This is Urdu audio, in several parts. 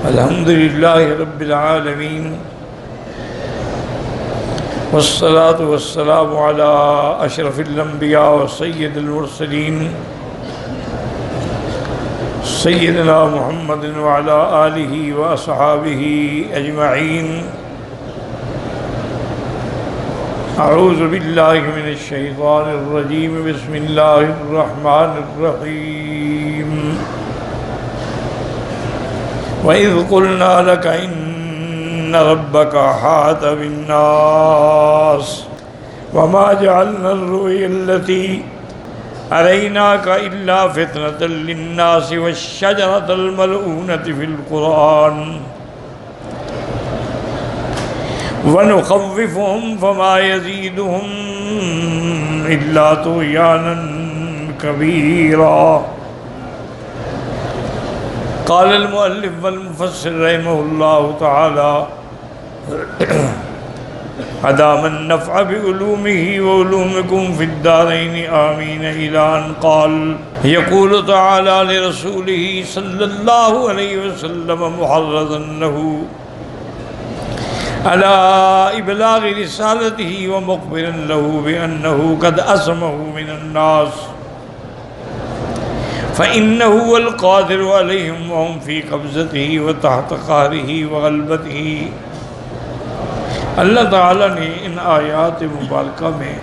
الحمد للہ رب العالمین والصلاة والسلام علی اشرف الانبیاء وسید المرسلین سیدنا محمد وعلی آلہ واصحابہ اجمعین۔ اعوذ باللہ من الشیطان الرجیم، بسم اللہ الرحمن الرحیم۔ وَإِذْ قُلْنَا لَكَ إِنَّ رَبَّكَ أَحَاطَ بِالنَّاسِ وَمَا جَعَلْنَا الرُّؤْيَا الَّتِي أَرَيْنَاكَ إِلَّا فِتْنَةً لِلنَّاسِ وَالشَّجَرَةَ الْمَلْعُونَةَ فِي الْقُرْآنِ وَنُخَوِّفُهُمْ فَمَا يَزِيدُهُمْ إِلَّا طُغْيَانًا كَبِيرًا۔ قال المؤلف والمفسر رحمہ اللہ تعالی ادام النفع بعلومه وعلومكم في الدارين آمین الى ان قال يقول تعالی لرسوله صلی اللہ علیہ وسلم محرضا له على ابلاغ رسالته ومخبرا له بانه قد عصمه من الناس فإنه هو القادر عليهم وهم في قبضته وتحت قهره وغلبته۔ اللہ تعالیٰ نے ان آیات مبارکہ میں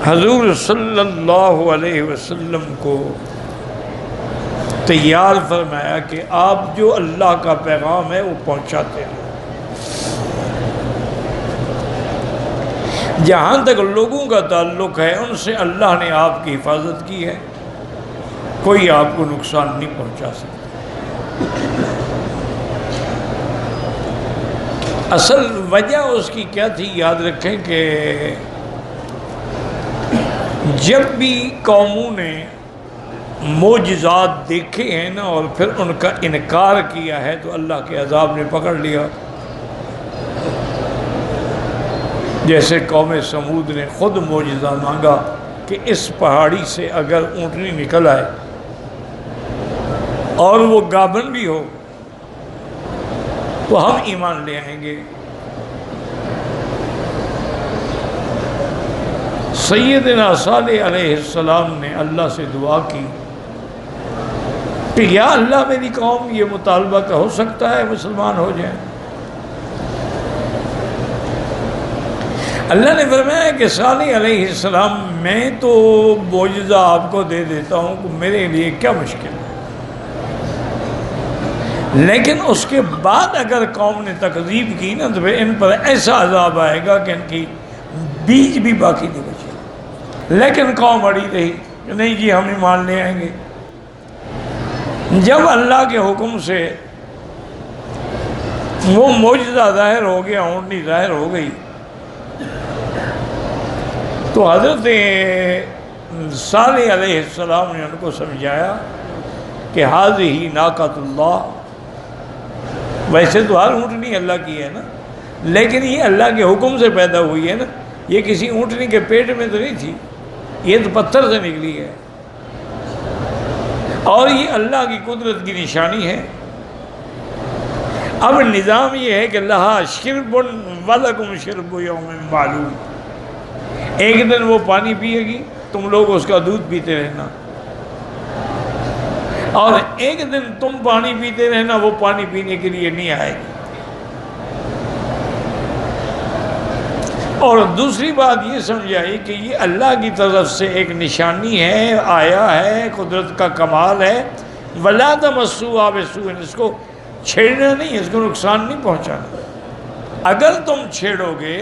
حضور صلی اللہ علیہ وسلم کو تیار فرمایا کہ آپ جو اللہ کا پیغام ہے وہ پہنچاتے ہیں۔ جہاں تک لوگوں کا تعلق ہے ان سے اللہ نے آپ کی حفاظت کی ہے، کوئی آپ کو نقصان نہیں پہنچا سکتا۔ اصل وجہ اس کی کیا تھی یاد رکھیں کہ جب بھی قوموں نے معجزات دیکھے ہیں نا اور پھر ان کا انکار کیا ہے تو اللہ کے عذاب نے پکڑ لیا۔ جیسے قوم سمود نے خود معجزہ مانگا کہ اس پہاڑی سے اگر اونٹنی نکل آئے اور وہ گابن بھی ہو تو ہم ایمان لے آئیں گے۔ سیدنا صالح علیہ السلام نے اللہ سے دعا کی کہ یا اللہ میری قوم یہ مطالبہ کا ہو سکتا ہے مسلمان ہو جائیں۔ اللہ نے فرمایا کہ صالح علیہ السلام میں تو معجزہ آپ کو دے دیتا ہوں کہ میرے لیے کیا مشکل ہے، لیکن اس کے بعد اگر قوم نے تکذیب کی نا تو پھر ان پر ایسا عذاب آئے گا کہ ان کی بیج بھی باقی نہیں بچے۔ لیکن قوم اڑی رہی کہ نہیں جی ہم ایمان لے آئیں گے۔ جب اللہ کے حکم سے وہ معجزہ ظاہر ہو گیا، اونٹنی ظاہر ہو گئی، تو حضرت صالح علیہ السلام نے ان کو سمجھایا کہ ھذہ ناقۃ اللہ، ویسے تو ہر اونٹنی اللہ کی ہے نا، لیکن یہ اللہ کے حکم سے پیدا ہوئی ہے نا، یہ کسی اونٹنی کے پیٹ میں تو نہیں تھی، یہ تو پتھر سے نکلی ہے، اور یہ اللہ کی قدرت کی نشانی ہے۔ اب نظام یہ ہے کہ لہا شرب ولکم شرب یوم معلوم، ایک دن وہ پانی پیے گی، تم لوگ اس کا دودھ پیتے رہنا، اور ایک دن تم پانی پیتے رہنا، وہ پانی پینے کے لیے نہیں آئے گی۔ اور دوسری بات یہ سمجھائی کہ یہ اللہ کی طرف سے ایک نشانی ہے، آیا ہے، قدرت کا کمال ہے۔ وَلَا تَمَسُّوهَا بِسُوءٍ، اس کو چھیڑنا نہیں، اس کو نقصان نہیں پہنچانا۔ اگر تم چھیڑو گے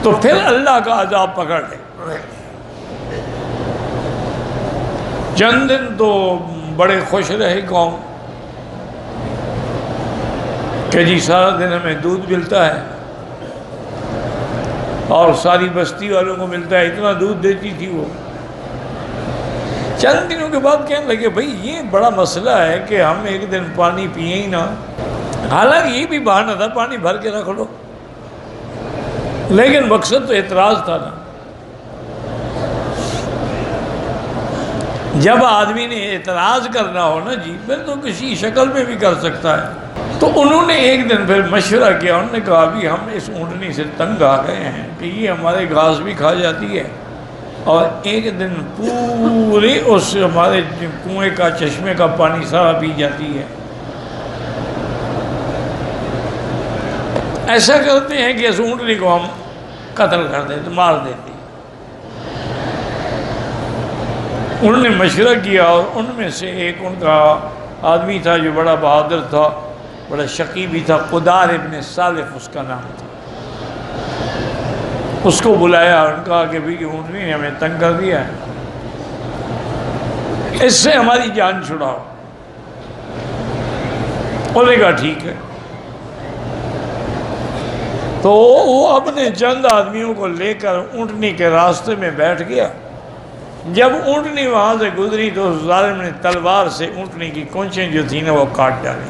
تو پھر اللہ کا عذاب پکڑ لے۔ چند دن تو بڑے خوش رہے قوم کہ جی سارا دن ہمیں دودھ ملتا ہے اور ساری بستی والوں کو ملتا ہے، اتنا دودھ دیتی تھی وہ۔ چند دنوں کے بعد کہنے لگے بھئی یہ بڑا مسئلہ ہے کہ ہم ایک دن پانی پیئیں ہی نہ، حالانکہ یہ بھی بہانہ تھا پانی بھر کے رکھ لو، لیکن مقصد تو اعتراض تھا نا۔ جب آدمی نے اعتراض کرنا ہو نا جی، پھر تو کسی شکل میں بھی کر سکتا ہے۔ تو انہوں نے ایک دن پھر مشورہ کیا، انہوں نے کہا بھی ہم اس اونٹنی سے تنگ آ گئے ہیں کہ یہ ہمارے گھاس بھی کھا جاتی ہے، اور ایک دن پورے اس ہمارے کنویں کا چشمے کا پانی سارا پی جاتی ہے۔ ایسا کرتے ہیں کہ اس اونٹنی کو ہم قتل کر دیتے، مار دیتے۔ انہوں نے مشورہ کیا، اور ان میں سے ایک ان کا آدمی تھا جو بڑا بہادر تھا، بڑا شقی بھی تھا، قدار ابن سالف اس کا نام تھا۔ اس کو بلایا اور کہا کہ بھی اونٹنی نے ہمیں تنگ کر دیا ہے، اس سے ہماری جان چھڑاؤ۔ انہوں نے کہا ٹھیک ہے۔ تو وہ اپنے چند آدمیوں کو لے کر اونٹنی کے راستے میں بیٹھ گیا۔ جب اونٹنی وہاں سے گزری تو اس ظالم نے تلوار سے اونٹنی کی کونچیں جو تھی نا وہ کاٹ ڈالی۔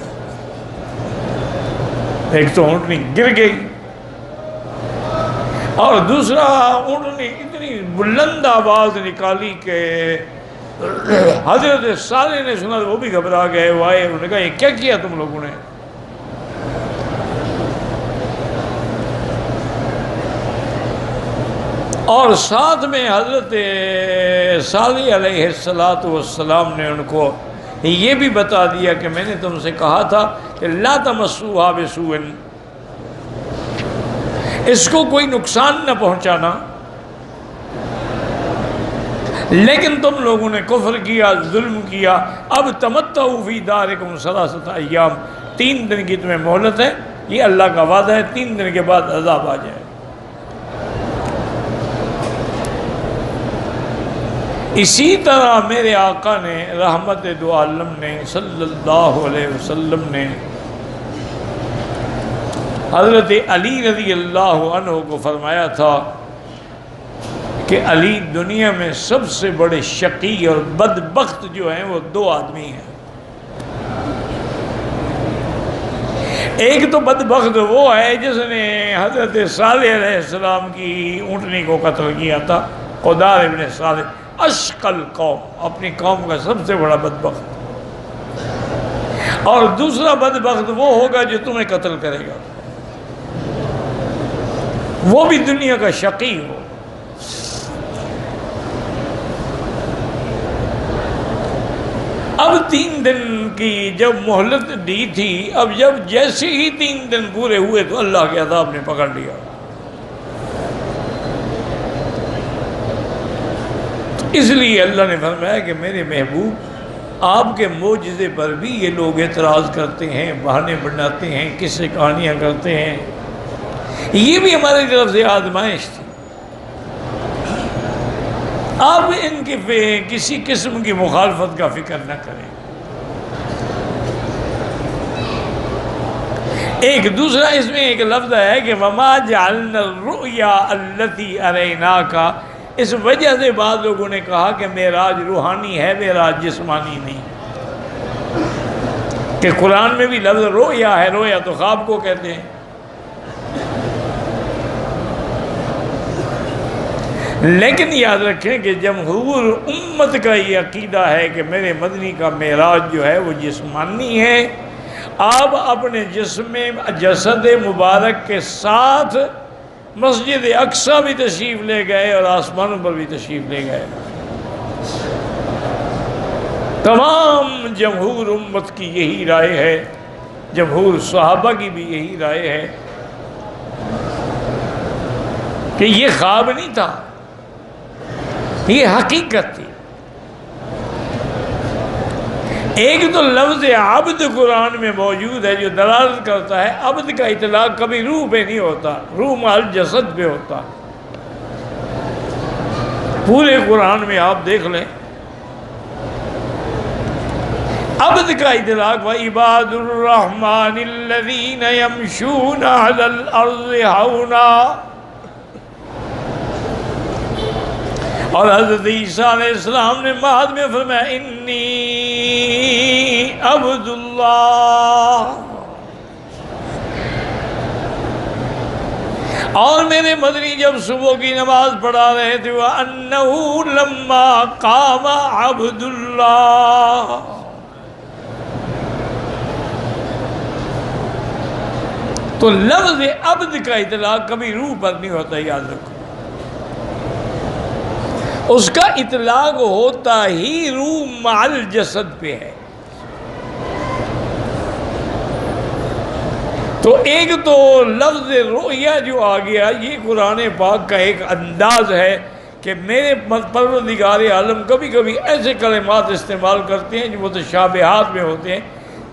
ایک تو اونٹنی گر گئی، اور دوسرا اونٹنی اتنی بلند آواز نکالی کہ حضرت صالح نے سنا، وہ بھی گھبرا گئے، وہ آئے، انہوں نے کہا یہ کیا کیا تم لوگوں نے؟ اور ساتھ میں حضرت صالح علیہ السلام نے ان کو یہ بھی بتا دیا کہ میں نے تم سے کہا تھا کہ لا تمسوها بسوء، اس کو کوئی نقصان نہ پہنچانا، لیکن تم لوگوں نے کفر کیا، ظلم کیا، اب تمتعوا فی دارکم ثلاثۃ ایام، 3 دن کی تمہیں مہلت ہے، یہ اللہ کا وعدہ ہے، 3 دن کے بعد عذاب آ جائے۔ اسی طرح میرے آقا نے رحمت دو عالم نے صلی اللہ علیہ وسلم نے حضرت علی رضی اللہ عنہ کو فرمایا تھا کہ علی دنیا میں سب سے بڑے شقی اور بدبخت جو ہیں وہ 2 آدمی ہیں۔ ایک تو بدبخت وہ ہے جس نے حضرت صالح علیہ السلام کی اونٹنی کو قتل کیا تھا، قدار ابن صالح، اشقل قوم، اپنی قوم کا سب سے بڑا بدبخت۔ اور دوسرا بدبخت وہ ہوگا جو تمہیں قتل کرے گا، وہ بھی دنیا کا شقی ہو۔ اب 3 دن کی جب مہلت دی تھی، اب جب جیسے ہی 3 دن پورے ہوئے تو اللہ کے عذاب نے پکڑ لیا۔ اس لیے اللہ نے فرمایا کہ میرے محبوب، آپ کے معجزے پر بھی یہ لوگ اعتراض کرتے ہیں، بہانے بناتے ہیں، قصے کہانیاں کرتے ہیں، یہ بھی ہماری طرف سے آزمائش تھی۔ آپ ان کی کسی قسم کی مخالفت کا فکر نہ کریں۔ ایک دوسرا اس میں ایک لفظ ہے کہ وَمَا جَعَلْنَا الرُّؤْيَا الَّتِي أَرَيْنَاكَ، اس وجہ سے بعض لوگوں نے کہا کہ معراج روحانی ہے، معراج جسمانی نہیں، کہ قرآن میں بھی لفظ رویا ہے، رویا تو خواب کو کہتے ہیں۔ لیکن یاد رکھیں کہ جمہور امت کا یہ عقیدہ ہے کہ میرے مدنی کا معراج جو ہے وہ جسمانی ہے۔ آپ اپنے جسد مبارک کے ساتھ مسجد اقصیٰ بھی تشریف لے گئے اور آسمانوں پر بھی تشریف لے گئے۔ تمام جمہور امت کی یہی رائے ہے، جمہور صحابہ کی بھی یہی رائے ہے کہ یہ خواب نہیں تھا، یہ حقیقت تھی۔ ایک تو لفظ عبد قرآن میں موجود ہے جو دلالت کرتا ہے عبد کا اطلاق کبھی روح پہ نہیں ہوتا، روح مال جسد پہ ہوتا۔ پورے قرآن میں آپ دیکھ لیں عبد کا اطلاق وَعِبَادُ الرَّحْمَنِ الَّذِينَ يَمْشُونَ عَلَى الْأَرْضِ هَوْنًا، اور حضرت عیسیٰ علیہ السلام نے بعد میں فرمایا انی عبد اللہ۔ اور میرے مدنی جب صبح کی نماز پڑھا رہے تھے وَأَنَّهُ لَمَّا قَامَ عَبْدُ اللَّهِ، تو لفظ عبد کا اطلاق کبھی روح پر نہیں ہوتا، یاد رکھو، اس کا اطلاق ہوتا ہی روح مع الجسد پہ ہے۔ تو ایک تو لفظ رؤیا جو آ گیا، یہ قرآن پاک کا ایک انداز ہے کہ میرے پروردگار عالم کبھی کبھی ایسے کلمات استعمال کرتے ہیں جو متشابہات میں ہوتے ہیں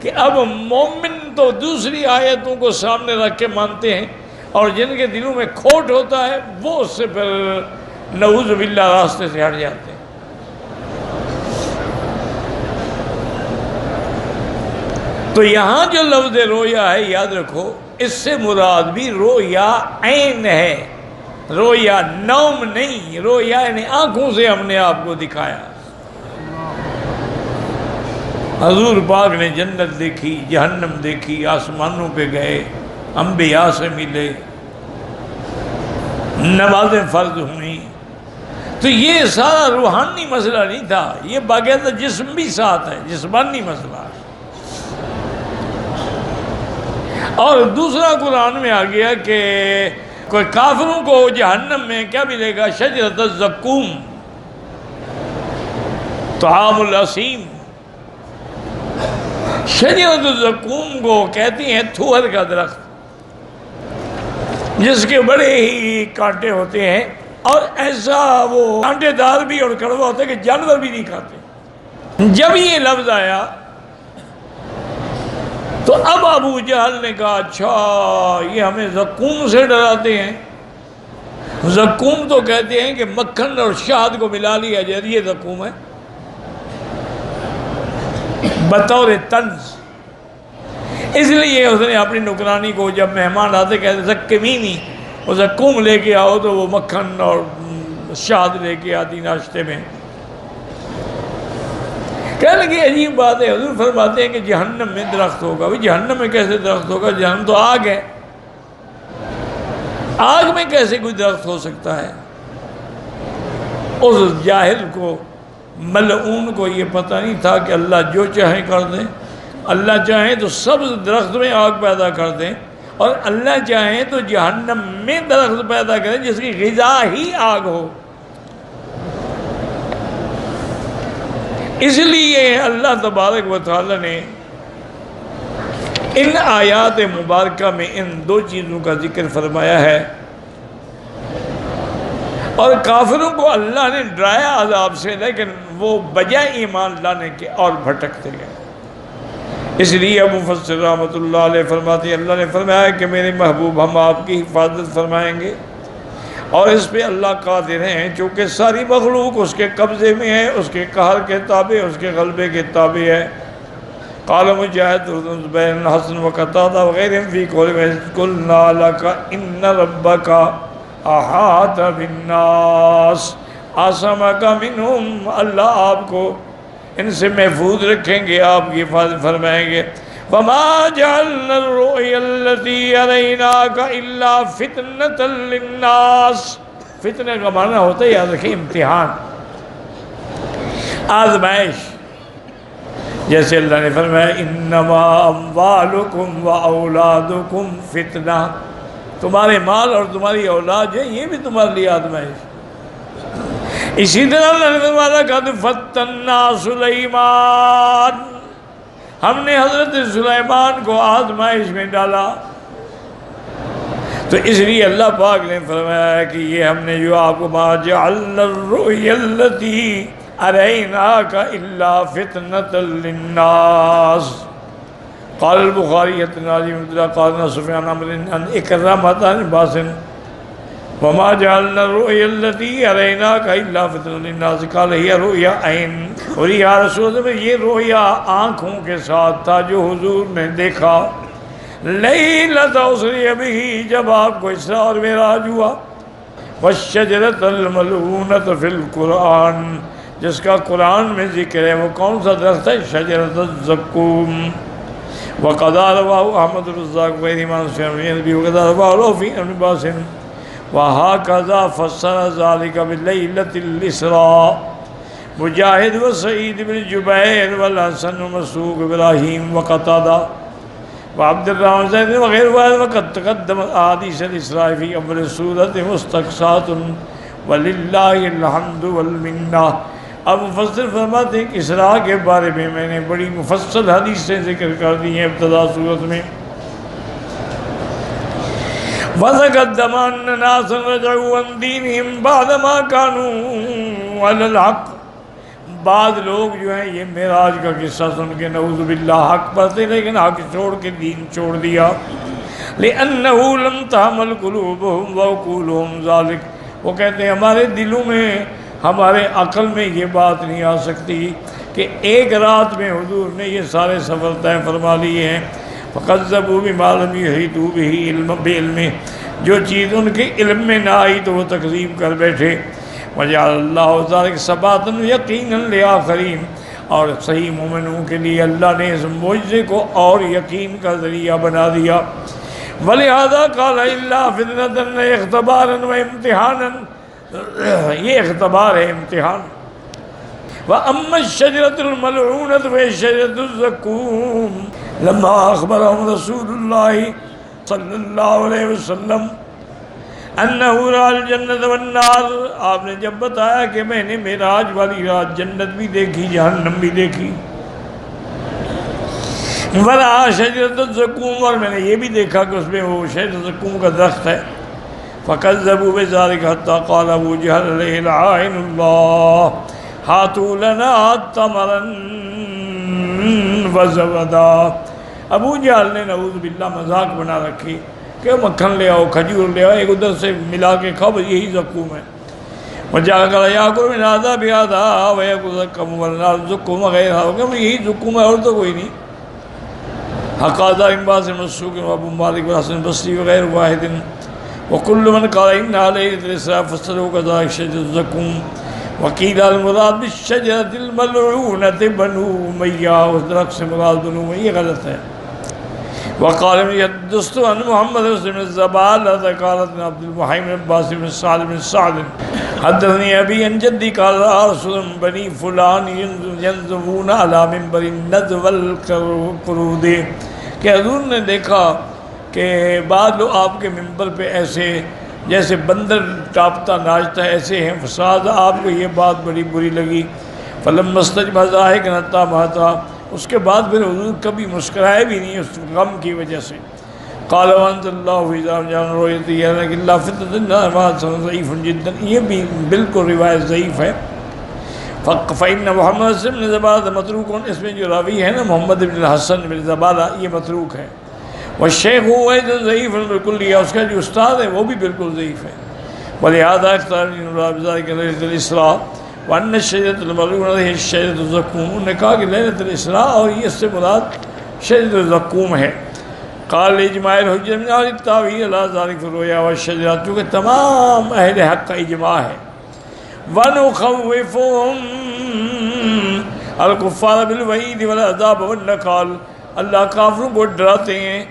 کہ اب مومن تو دوسری آیتوں کو سامنے رکھ کے مانتے ہیں، اور جن کے دلوں میں کھوٹ ہوتا ہے وہ اس سے پھر نعوذ باللہ راستے سے ہٹ جاتے ہیں۔ تو یہاں جو لفظ رویا ہے، یاد رکھو، اس سے مراد بھی رویا عین ہے، رویا نوم نہیں، رویا یعنی آنکھوں سے ہم نے آپ کو دکھایا۔ حضور پاک نے جنت دیکھی، جہنم دیکھی، آسمانوں پہ گئے، انبیاء سے ملے، نمازیں فرض ہوئیں، تو یہ سارا روحانی مسئلہ نہیں تھا، یہ باقاعدہ جسم بھی ساتھ ہے، جسمانی مسئلہ ہے۔ اور دوسرا قرآن میں آ گیا کہ کوئی کافروں کو جہنم میں کیا ملے گا؟ شجرۃ الزقوم، طعام الاسیم۔ شجرۃ الزقوم کو کہتے ہیں تھوہر کا درخت، جس کے بڑے ہی کانٹے ہوتے ہیں، اور ایسا وہ کانٹے دار بھی اور کڑوا ہوتا ہے کہ جانور بھی نہیں کھاتے۔ جب یہ لفظ آیا تو اب ابو جہل نے کہا اچھا یہ ہمیں زقوم سے ڈراتے ہیں۔ زقوم تو کہتے ہیں کہ مکھن اور شہد کو ملا لیا جائے، یہ زقوم ہے بطور طنز۔ اس لیے اس نے اپنی نکرانی کو جب مہمان آتے کہتے زکمینی، وہ زقوم لے کے آؤ، تو وہ مکھن اور شہد لے کے آتی ناشتے میں۔ کہنے لگے عجیب بات ہے، حضور فرماتے ہیں کہ جہنم میں درخت ہوگا۔ بھئی جہنم میں کیسے درخت ہوگا؟ جہنم تو آگ ہے، آگ میں کیسے کوئی درخت ہو سکتا ہے؟ اس جاہل کو، ملعون کو یہ پتہ نہیں تھا کہ اللہ جو چاہیں کر دیں، اللہ چاہیں تو سبز درخت میں آگ پیدا کر دیں، اور اللہ چاہیں تو جہنم میں درخت پیدا کریں جس کی غذا ہی آگ ہو۔ اس لیے اللہ تبارک و تعالی نے ان آیات مبارکہ میں ان دو چیزوں کا ذکر فرمایا ہے، اور کافروں کو اللہ نے ڈرایا عذاب سے، لیکن وہ بجائے ایمان لانے کے اور بھٹکتے گئے۔ اس لیے مفسر رحمۃ اللہ علیہ فرماتے ہیں اللہ نے فرمایا کہ میرے محبوب ہم آپ کی حفاظت فرمائیں گے، اور اس پہ اللہ قادر ہیں، چونکہ ساری مخلوق اس کے قبضے میں ہے، اس کے قہر کے تابع، اس کے غلبے کے تابع ہے۔ قال مجاہد بین حسن و قتادہ وغیرہ فی قلنا لک ان ربک احاط بالناس عصمک منہم، اللہ آپ کو ان سے محفوظ رکھیں گے، آپ کی حفاظت فرمائیں گے۔ وما جعلنا الرؤيا التي أريناك إلا فتنة للناس، فتنہ کا معنی ہوتا ہے، یاد رکھیں، امتحان، آزمائش۔ جیسے اللہ نے فرمایا انما اموالکم واولادکم فتنہ، تمہارے مال اور تمہاری اولاد ہے یہ بھی تمہارے لیے آزمائش۔ اسی طرح اللہ نے فرمایا قد فتنا سلیمان، ہم نے حضرت سلیمان کو آزمائش میں ڈالا۔ تو اس لیے اللہ پاک نے فرمایا کہ یہ ہم نے جو آپ کو ما جعلنا الرؤيا التي أريناك إلا فتنة للناس۔ قال البخاری قال سفیان عن اکرمۃ عن عباس وما جعلنا الرؤيا التي أريناك إلا فتنة للناس قال هي رؤيا عين، اور یا رسول اللہ یہ رویا آنکھوں کے ساتھ تھا جو حضور نے دیکھا لیلۃ اسری بہ، جب آپ کو اسراء اور معراج ہوا۔ والشجرۃ الملعونۃ فی القرآن، جس کا قرآن میں ذکر ہے، وہ کون سا درخت ہے؟ شجرۃ الزقوم۔ وقد رواه احمد الرزاق وغيره من سفيان بن ابي وقد رواه فی ابن عباس وَهَكَذَا فَسَّرَ ذَلِكَ بِلَيْلَةِ الْإِسْرَاءِ مجاہد و سعید بن جبیر والحسن و مسروق ابراہیم و قتادہ و عبد الرحمن زید وغیر وقت تقدم احادیث الاسراء فی اول سورۃ مستقصات وللہ الحمد والمنہ۔ اب مفسر فرماتے ہیں کہ اسراء کے بارے میں نے بڑی مفصل حدیثیں ذکر کر دی ہیں ابتدا سورت میں۔ وَتَقَدَّمَ أَنَّ نَاسًا رَجَعُوا عَنْ دِينِهِمْ بَعْدَمَا كَانُوا عَلَى الْحَقِّ، بعض لوگ جو ہیں یہ معراج کا قصہ سن کے نعوذ باللہ حق پر تھے لیکن حق چھوڑ کے دین چھوڑ دیا۔ لِأَنَّهُ لَمْ تَحْمَلْ قُلُوبُهُمْ وَعُقُولُهُمْ ذَلِكَ، وہ کہتے ہیں ہمارے دلوں میں، ہمارے عقل میں یہ بات نہیں آ سکتی کہ ایک رات میں حضور نے یہ سارے سفر طے فرما لیے ہیں۔ فَكَذَّبُوا بِمَا لَمْ يُحِيطُوا بِهِ بِعِلْمِهِ، جو چیز ان کے علم میں نہ آئی تو وہ تکذیب کر بیٹھے۔ وَجَعَلَ اللَّهُ ذَلِكَ ثَبَاتًا يَقِينًا لِآخَرِينَ، اور صحیح مومنوں کے لیے اللہ نے اس معجزے کو اور یقین کا ذریعہ بنا دیا۔ وَلِهَذَا قَالَ إِلَّا فِتْنَةً اختبارا وامتحانا، یہ اختبار ہے، امتحان۔ وَأَمَّا الشَّجَرَةُ الْمَلْعُونَةُ وَهِيَ شَجَرَةُ الزَّقُّومِ لَمَّا أَخْبَرَهُمْ رَسُولُ اللَّهِ صلی اللہ علیہ وسلم انہ رأى الجنة والنار، آپ نے جب بتایا کہ میں نے معراج والی رات جنت بھی دیکھی جہنم بھی دیکھی، ورأى شجرة الزقوم، اور میں نے یہ بھی دیکھا کہ اس میں وہ شجرة الزقوم کا درخت ہے۔ فكذبوا بذلك حتى قال ابو جہل علیہ لعائن اللہ ہاتوا لنا تمرا وزبدا، ابو جہل نے نعوذ باللہ مذاق بنا رکھی کہ مکھن لے آؤ، کھجور لے آؤ، ایک ادھر سے ملا کے کھاؤ، یہی زقوم ہے۔ وجا کر یاکل من هذا بهذا ويأكل زقوم والنار زقوم غیرها، کہ یہی زقوم ہے اور تو کوئی نہیں۔ حقاذا انباس مسروق و ابو مالک و حسن بصری وغیر واحد وكل من قال ان عليه الاسراء فسره كذلك شجرة الزقوم وقيل المراد بالشجرة الملعونة بنو امیہ، اس درخت سے مراد بنو امیہ، یہ غلط ہے۔ وقال يحدث عن محمد بن الزبالة قال ابن عبد المحيم بن عباس بن سعد بن سعد حدثني ابي عن جدي قال رسول بني فلان ينزفون على منبر النزو والقرود، کہ حضور نے دیکھا کہ بعض لوگ آپ کے منبر پہ ایسے جیسے بندر ٹاپتا ناچتا ہے ایسے ہیں فساد، آپ کو یہ بات بڑی بری لگی۔ فلما استجمع ضاحكا حتى مات، اس کے بعد پھر حضور کبھی مسکرائے بھی نہیں اس غم کی وجہ سے۔ قال وانزل اللہ فی جان رؤیتی اللہ فتنة ضعیف جدا، یہ بھی بالکل روایت ضعیف ہے۔ فإن محمد بن زبالة متروک، اس میں جو راوی ہے نا محمد بن الحسن بن زبالہ، یہ متروک ہے۔ والشیخ هو ايضا ضعیف بالکل، اس کا جو استاد ہے وہ بھی بالکل ضعیف ہے۔ ولہذا اختار بذلك ليلة الإسراء وأن الشجرة الملعونة هي الشجرة الزقوم، انہوں نے کہا کہ لیلۃ الاسراء اور یہ اس سے مراد شجرۃ الزقوم ہے۔ قال اجماع الحجة من اہل التاویل على ذلك في الرؤيا والشجرات، چونکہ تمام اہل حق کا اجماع ہے۔ ونخوفهم الکفار بالوعید والعذاب والنکال، اللہ کافروں کو ڈراتے ہیں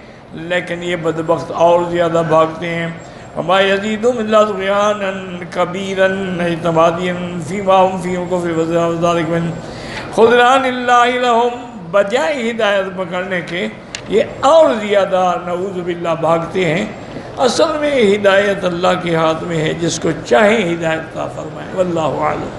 لیکن یہ بدبخت اور زیادہ بھاگتے ہیں۔ وما یزیدهم الا طغیانا کبیرا اعتمادیا فیما هم فیہ کفر وذلک من خذلان اللہ لهم، بجائے ہدایت پکڑنے کے یہ اور زیادہ نعوذ باللہ بھاگتے ہیں۔ اصل میں ہدایت اللہ کے ہاتھ میں ہے، جس کو چاہیں ہدایت عطا فرمائے، واللہ اعلم۔